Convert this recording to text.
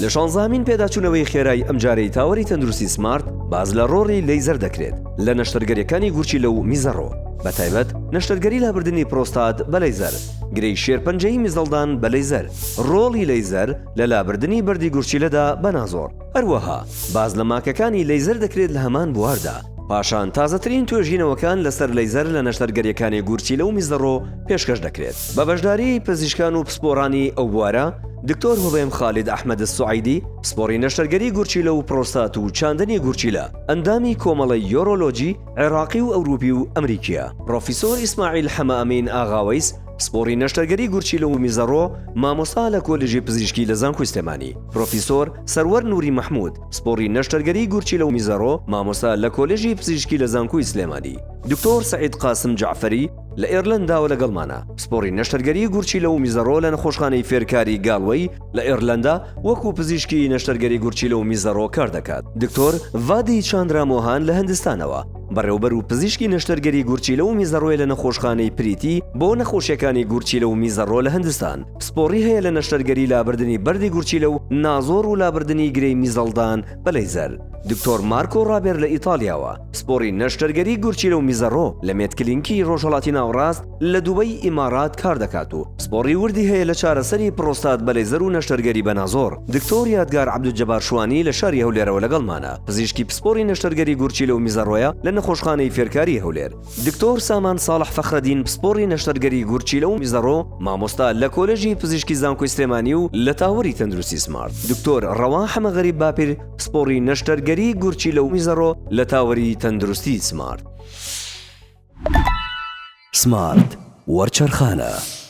لە 16مین پێداچوونەوەی خێرای ئەمجارەی تاوەری تەندروستی سمارت باز لە ڕۆڕی لەیزەر دەکرێت لە نەشتەرگەریەکانی گورچی لەو میزەڕۆ بەتایبەت نەشتەرگەری لابردنی پرۆستات بە لەیزەر، گرەی شێرپەنجەی میزەڵدان بە لەیزەر، ڕۆڵی لەیزەر لە لابردنی بەردی گورچیلەدا بە نازۆر. هەروەها باز لە ماکەکانی لەیزەر دەکرێت لە هەمان بواردا. پاشان تازەترین توێژینەوەکان لەسەر لەیزەر لە نەشتەرگەریەکانی گورچی لەو میزەڕۆ پێشکەش دەکرێت. بە بەشداری پزیشکان و پسپۆرانی ئەو بوارە دکتۆر هوڵێم خالید ئەحمەد السوعیدی، پسپۆری نەشتەرگەری گورچیلە و پرۆستات و چاندنی گورچیلە، ئەندامی کۆمەڵی یۆرۆلۆجی عێراقی و ئەوروپی و ئەمریکیە، پرۆفیسۆر ئیسماعیل حەمەئەمین ئاغاوەیس، پسپۆری نەشتەرگەری گورچیلە و میزەڕۆ، مامۆستا لە کۆلێژی پزیشکی لە زانکۆی سلێمانی، پرۆفیسۆر سەروەر نووری مەحموود، پسپۆری نەشتەرگەری گورچیلە و میزەڕۆ، مامۆستا لە کۆلێژی پزیشکی لە زانکۆی سلێمانی، دکتۆر سەعید قاسم جعفەری لە ئێرلەنداوە لەگەڵمانە، پسپۆری نەشتەرگەری گورچیلە و میزەڕۆ لە نەخۆشخانەی فێرکاری گاڵوەی لە ئێرلەندا وەکو پزیشکی نەشتەرگەری گورچیلە و میزەڕۆ کار دەکات. دکتۆر ڤادی چاندرامۆهان لە هەندستانەوە بەڕێوەبەر و پزیشکی نەشتەرگەری گورچیلە و میزەڕۆی لە نەخۆشخانەی پریتی بۆ نەخۆشیەکانی گورچیلە و میزەڕۆ لە هەندستان. پسپۆڕی هەیە لە نەشتەرگەری لابردنی بەردی گورچیلە و نازۆر و لابردنی گرەی میزەڵدان بە لەیزەر. دکتۆر مارکۆ ڕابێر لە ئیتالیاوە پسپۆری نەشتەرگەری گورچیلە و میزەڕۆ لە مێتکلینکی ڕۆژهەڵاتی ناوڕاست لە دووبەی ئیمارات کار دەکات و پسپۆڕی وردی هەیە لە چارەسەری پرۆستات بە لەیزەر و نەشتەرگەری بە نازۆر. دکتۆر یادگار عەبدولجەبار شوانی لە شاری هەولێرەوە لەگەڵمانە، پزیشکی پسپۆری نەشتەرگەری گورچیلە و میزەڕۆیە لە نەخۆشخانەی فێرکاری هەولێر. دکتۆر سامان ساڵح فەخرەدین پسپۆری نەشتەرگەری گورچیلە و میزەڕۆ، مامۆستا لە کۆلێژی پزیشکی زانکۆی سلێمانی و لە تاوەری تەندروستی سمارت. دکتۆر ڕەوا حەمەغەریب باپیر پسپۆری نەشتەرگەری گورچیلە و میزەڕۆ لە تاوەری تەندروستی سمارت. سمارت وەرچەرخانە.